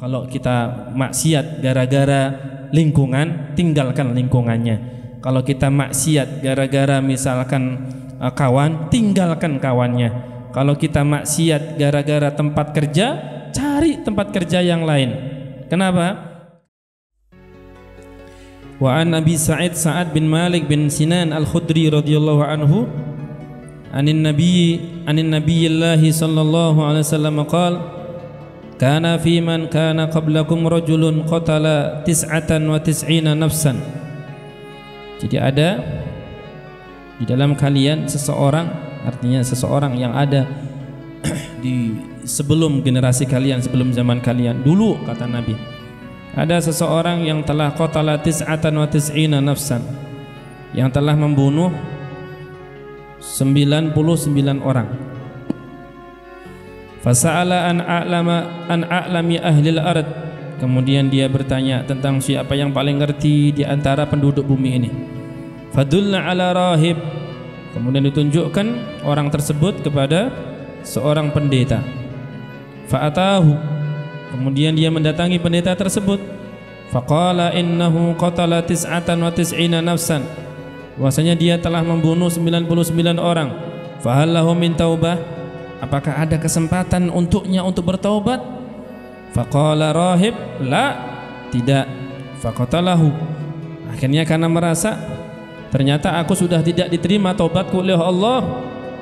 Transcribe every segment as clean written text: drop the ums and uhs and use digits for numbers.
Kalau kita maksiat gara-gara lingkungan, tinggalkan lingkungannya. Kalau kita maksiat gara-gara misalkan kawan, tinggalkan kawannya. Kalau kita maksiat gara-gara tempat kerja, cari tempat kerja yang lain. Kenapa? Wa an Abi Sa'id bin Malik bin Sinan Al-Khudri radhiyallahu anhu anin nabiyyillahi sallallahu alaihi wasallam qala kana fi man kana qablakum rajulun qatala 99 nafsan. Jadi ada di dalam kalian seseorang, artinya seseorang yang ada di sebelum generasi kalian, sebelum zaman kalian dulu, kata Nabi, ada seseorang yang telah qatala 99 nafsan, yang telah membunuh 99 orang. Fasa'ala an a'lami ahlil ard, kemudian dia bertanya tentang siapa yang paling ngerti di antara penduduk bumi ini. Fadulla ala rahib, kemudian ditunjukkan orang tersebut kepada seorang pendeta. Fa'atahu, kemudian dia mendatangi pendeta tersebut. Faqala innahu qatala 99 nafsan, bahwasanya dia telah membunuh 99 orang. Fahal lahu min taubah, apakah ada kesempatan untuknya untuk bertaubat? Faqala rahib, la, tidak. Faqatalahu, akhirnya karena merasa ternyata aku sudah tidak diterima taubatku oleh Allah,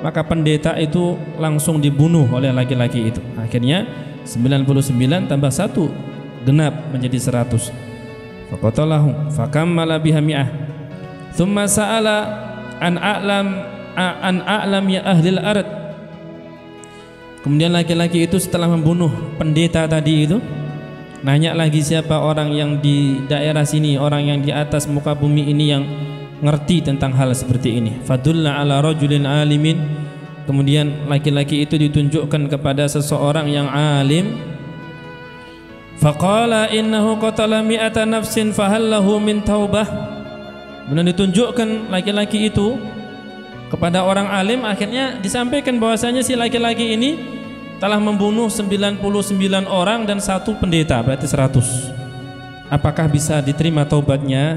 maka pendeta itu langsung dibunuh oleh laki-laki itu. Akhirnya 99 tambah 1 genap menjadi 100. Faqatalahu fakammala biha mi'ah. Thumma sa'ala an a'lam ya ahlil ard. Kemudian laki-laki itu setelah membunuh pendeta tadi itu, nanya lagi siapa orang yang di daerah sini, orang yang di atas muka bumi ini yang ngerti tentang hal seperti ini. Fadulla ala rajulin alimin, kemudian laki-laki itu ditunjukkan kepada seseorang yang alim. Faqala innahu qatala mi'ata nafsin fahal lahu min taubah, kemudian ditunjukkan laki-laki itu kepada orang alim. Akhirnya disampaikan bahwasanya si laki-laki ini telah membunuh 99 orang dan 1 pendeta, berarti 100. Apakah bisa diterima taubatnya?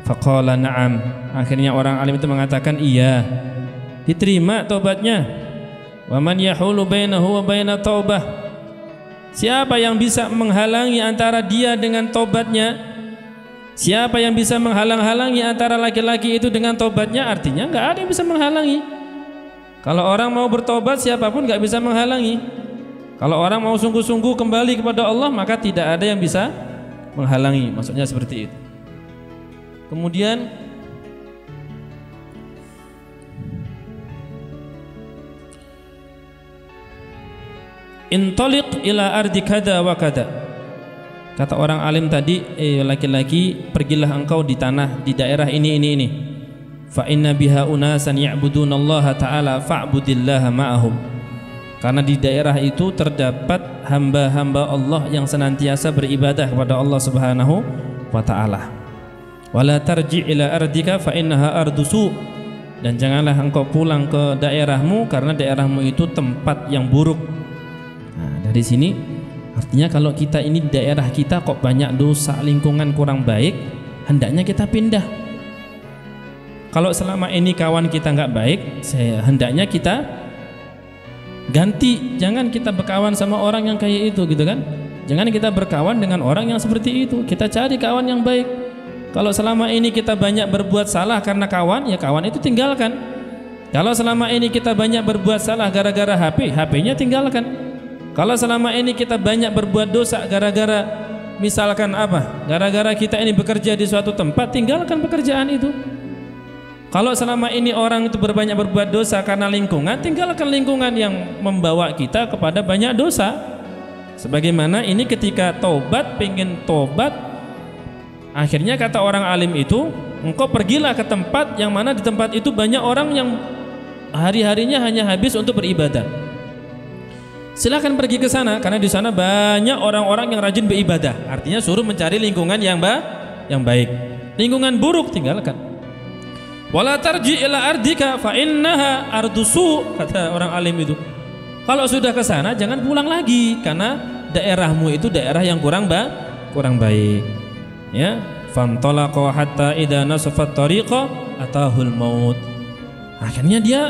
Faqala na'am, akhirnya orang alim itu mengatakan iya, diterima taubatnya. Wa man yahulu bainahu wa baina taubah, siapa yang bisa menghalangi antara dia dengan taubatnya? Siapa yang bisa menghalang-halangi antara laki-laki itu dengan taubatnya? Artinya nggak ada yang bisa menghalangi. Kalau orang mau bertobat, siapapun nggak bisa menghalangi. Kalau orang mau sungguh-sungguh kembali kepada Allah, maka tidak ada yang bisa menghalangi. Maksudnya seperti itu. Kemudian intaliq ila ardi kada wa kada, kata orang alim tadi, laki-laki, pergilah engkau di tanah, di daerah ini. Fa inna biha unasan ya'budunallaha ta'ala fa'budillaha ma'ahum, karena di daerah itu terdapat hamba-hamba Allah yang senantiasa beribadah kepada Allah Subhanahu wa ta'ala. Wala tarji' ila ardika fa innaha ardusu, dan janganlah engkau pulang ke daerahmu karena daerahmu itu tempat yang buruk. Nah, dari sini artinya kalau kita ini di daerah kita kok banyak dosa, lingkungan kurang baik, hendaknya kita pindah. Kalau selama ini kawan kita nggak baik, hendaknya kita ganti. Jangan kita berkawan sama orang yang kayak itu, gitu kan? Jangan kita berkawan dengan orang yang seperti itu. Kita cari kawan yang baik. Kalau selama ini kita banyak berbuat salah karena kawan, ya kawan itu tinggalkan. Kalau selama ini kita banyak berbuat salah gara-gara HP, HP-nya tinggalkan. Kalau selama ini kita banyak berbuat dosa gara-gara misalkan apa? Gara-gara kita ini bekerja di suatu tempat, tinggalkan pekerjaan itu. Kalau selama ini orang itu banyak berbuat dosa karena lingkungan, tinggalkan lingkungan yang membawa kita kepada banyak dosa. Sebagaimana ini ketika tobat, pengen tobat, akhirnya kata orang alim itu, engkau pergilah ke tempat yang mana di tempat itu banyak orang yang hari-harinya hanya habis untuk beribadah. Silakan pergi ke sana, karena di sana banyak orang-orang yang rajin beribadah. Artinya suruh mencari lingkungan yang baik. Lingkungan buruk tinggalkan. Wala tarji ila ardika fa innaha ardusu, kata orang alim itu. Kalau sudah ke sana jangan pulang lagi, karena daerahmu itu daerah yang kurang baik. Ya, fantalaqa hatta idza nasafat tariqa atahul maut. Akhirnya dia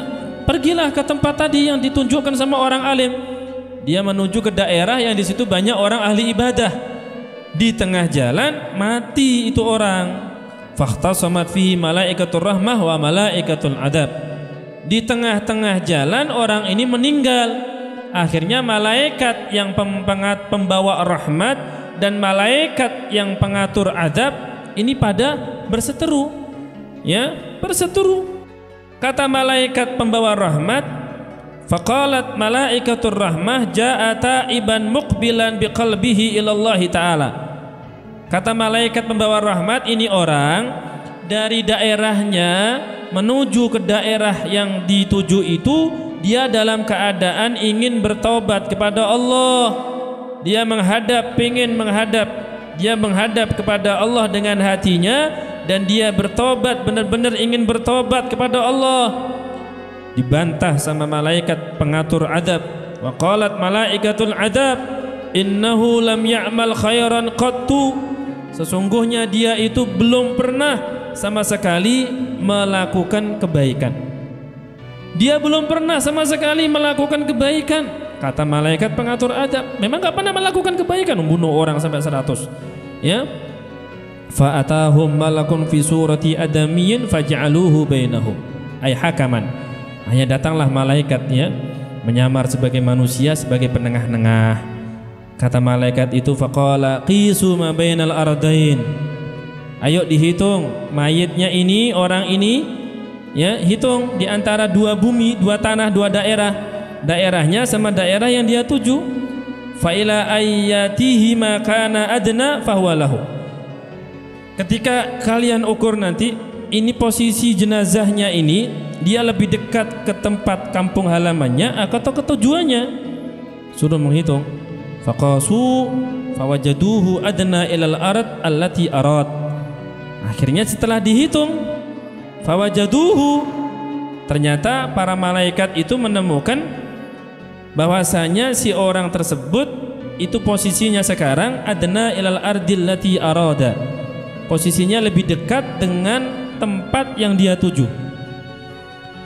pergilah ke tempat tadi yang ditunjukkan sama orang alim. Dia menuju ke daerah yang di situ banyak orang ahli ibadah. Di tengah jalan mati itu orang. Fakhtasamat fihi malaikatur rahmah wa malaikatul adab. Di tengah-tengah jalan orang ini meninggal. Akhirnya malaikat yang pembawa rahmat dan malaikat yang pengatur adab ini pada berseteru. Ya, berseteru. Kata malaikat pembawa rahmat, faqalat malaikatur rahmah jaa taiban muqbilan biqalbihi ilallahi ta'ala. Kata malaikat pembawa rahmat, ini orang dari daerahnya menuju ke daerah yang dituju itu, dia dalam keadaan ingin bertobat kepada Allah. Dia menghadap kepada Allah dengan hatinya, dan dia bertobat, benar-benar ingin bertobat kepada Allah. Dibantah sama malaikat pengatur adab. Wa qalat malaikatul adab innahu lam ya'mal khairan qattu. Sesungguhnya dia itu belum pernah sama sekali melakukan kebaikan. Dia belum pernah sama sekali melakukan kebaikan. Kata malaikat pengatur adab, memang gak pernah melakukan kebaikan, membunuh orang sampai 100. Ya. Fa'atahum malakun fi surati adamiyyin faj'aluhu bainahum. Ay hakaman. Hanya datanglah malaikat, ya, menyamar sebagai manusia, sebagai penengah-nengah. Kata malaikat itu, faqala qisu ma bainal ardain. Ayo dihitung mayitnya ini, orang ini, ya, hitung di antara dua bumi, dua tanah, dua daerah. Daerahnya sama daerah yang dia tuju. Fa ila ayyatihi ma kana adna fahuwa lahu. Ketika kalian ukur nanti, ini posisi jenazahnya ini, dia lebih dekat ke tempat kampung halamannya atau ke tujuannya. Suruh menghitung. Faqasu fawajaduhu adna ilal ard allati arad. Akhirnya setelah dihitung, fawajaduhu, ternyata para malaikat itu menemukan bahwasanya si orang tersebut itu posisinya sekarang adna ilal ardil lati arada. Posisinya lebih dekat dengan tempat yang dia tuju.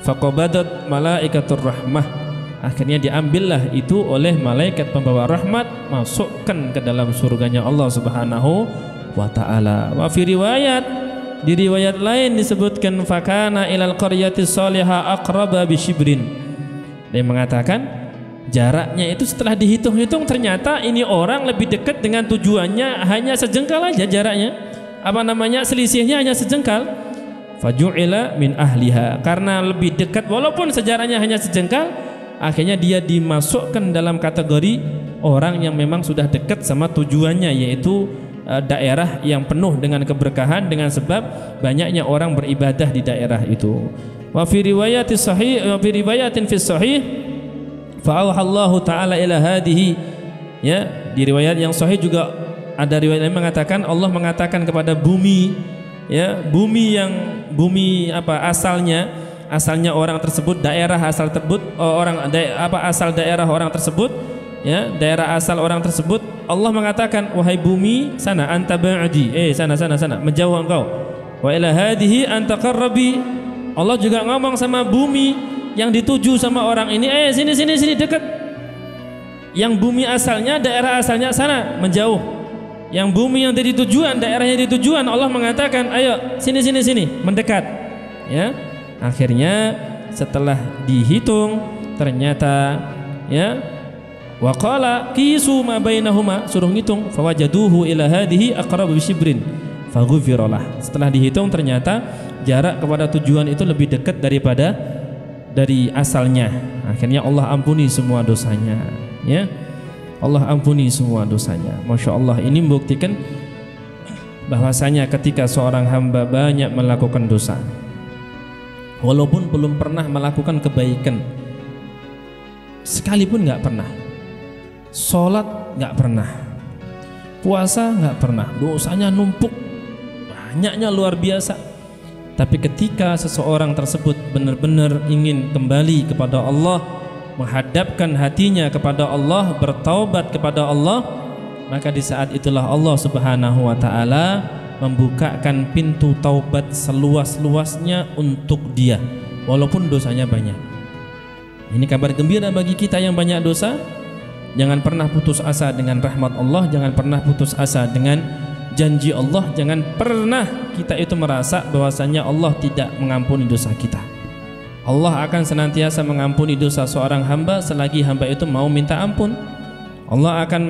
Faqabadat malaikatur rahmah. Akhirnya diambillah itu oleh malaikat pembawa rahmat, masukkan ke dalam surganya Allah Subhanahu wa ta'ala. Wa fi riwayat, di riwayat lain disebutkan fakana ilal qaryati salihah aqraba bisyibrin. Dia mengatakan jaraknya itu setelah dihitung-hitung ternyata ini orang lebih dekat dengan tujuannya hanya sejengkal aja jaraknya. Selisihnya hanya sejengkal. Faju'ila min ahliha, karena lebih dekat walaupun sejarahnya hanya sejengkal, akhirnya dia dimasukkan dalam kategori orang yang memang sudah dekat sama tujuannya, yaitu daerah yang penuh dengan keberkahan dengan sebab banyaknya orang beribadah di daerah itu. Wa fi riwayatin sahih, wa fi riwayatin fi sahih fa auhallahu ta'ala ila hadhihi. Ya, di riwayat yang sahih juga ada riwayat yang mengatakan Allah mengatakan kepada bumi, ya, bumi asalnya orang tersebut, daerah asal tersebut, asal daerah orang tersebut, ya, daerah asal orang tersebut, Allah mengatakan, wahai bumi, sana anta ba'di, sana menjauh engkau. Wa ila hadhihi anta qarrabi. Allah juga ngomong sama bumi yang dituju sama orang ini, sini dekat. Yang bumi asalnya, daerah asalnya sana menjauh. Yang bumi yang jadi tujuan, daerahnya di tujuan, Allah mengatakan, ayo sini mendekat. Ya. Akhirnya setelah dihitung ternyata, ya, waqala qisu ma bainahuma, suruh ngitung, fawajaduhu ila hadhihi aqrabu bisyibrin faghfiralah. Setelah dihitung ternyata jarak kepada tujuan itu lebih dekat daripada dari asalnya. Akhirnya Allah ampuni semua dosanya, ya. Allah ampuni semua dosanya. Masya Allah, ini membuktikan bahwasanya ketika seorang hamba banyak melakukan dosa, walaupun belum pernah melakukan kebaikan sekalipun, nggak pernah sholat, nggak pernah puasa, nggak pernah, dosanya numpuk banyaknya luar biasa. Tapi ketika seseorang tersebut benar-benar ingin kembali kepada Allah, menghadapkan hatinya kepada Allah, bertaubat kepada Allah, maka di saat itulah Allah Subhanahu wa taala membukakan pintu taubat seluas-luasnya untuk dia walaupun dosanya banyak. Ini kabar gembira bagi kita yang banyak dosa. Jangan pernah putus asa dengan rahmat Allah, jangan pernah putus asa dengan janji Allah, jangan pernah kita itu merasa bahwasanya Allah tidak mengampuni dosa kita. Allah akan senantiasa mengampuni dosa seorang hamba selagi hamba itu mau minta ampun. Allah akan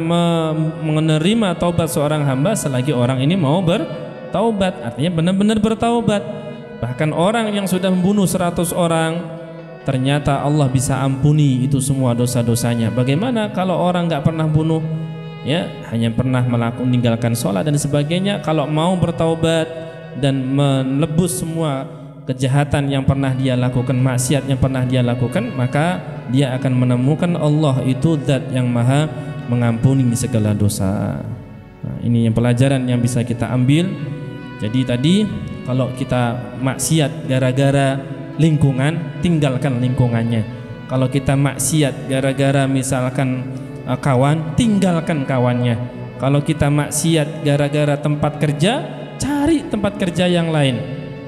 menerima taubat seorang hamba selagi orang ini mau bertaubat, artinya benar-benar bertaubat. Bahkan orang yang sudah membunuh 100 orang, ternyata Allah bisa ampuni itu semua dosa-dosanya. Bagaimana kalau orang nggak pernah bunuh, ya hanya pernah meninggalkan sholat dan sebagainya? Kalau mau bertaubat dan menebus semua kejahatan yang pernah dia lakukan, maksiat yang pernah dia lakukan, maka dia akan menemukan Allah itu zat yang maha mengampuni segala dosa. Nah, ini yang pelajaran yang bisa kita ambil. Jadi tadi kalau kita maksiat gara-gara lingkungan, tinggalkan lingkungannya. Kalau kita maksiat gara-gara misalkan kawan, tinggalkan kawannya. Kalau kita maksiat gara-gara tempat kerja, cari tempat kerja yang lain.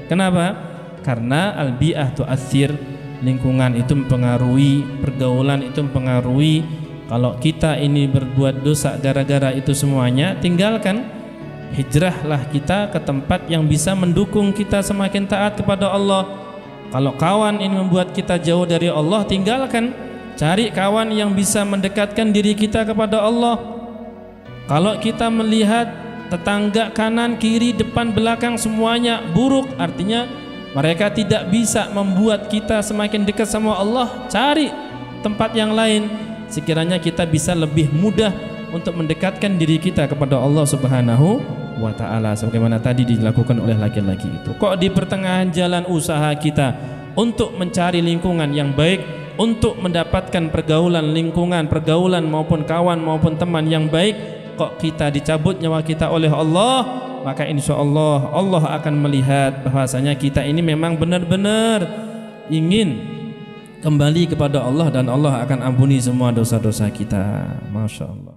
Kenapa? Karena al-bi'ah tu'athir, lingkungan itu mempengaruhi, pergaulan itu mempengaruhi. Kalau kita ini berbuat dosa gara-gara itu semuanya, tinggalkan. Hijrahlah kita ke tempat yang bisa mendukung kita semakin taat kepada Allah. Kalau kawan ini membuat kita jauh dari Allah, tinggalkan. Cari kawan yang bisa mendekatkan diri kita kepada Allah. Kalau kita melihat tetangga kanan, kiri, depan, belakang semuanya buruk, artinya mereka tidak bisa membuat kita semakin dekat sama Allah, cari tempat yang lain. Sekiranya kita bisa lebih mudah untuk mendekatkan diri kita kepada Allah Subhanahu wa ta'ala, sebagaimana tadi dilakukan oleh laki-laki itu. Kok di pertengahan jalan usaha kita untuk mencari lingkungan yang baik, untuk mendapatkan pergaulan lingkungan, pergaulan maupun kawan maupun teman yang baik, kok kita dicabut nyawa kita oleh Allah, maka insya Allah Allah akan melihat bahwasanya kita ini memang benar-benar ingin kembali kepada Allah, dan Allah akan ampuni semua dosa-dosa kita. Masya Allah.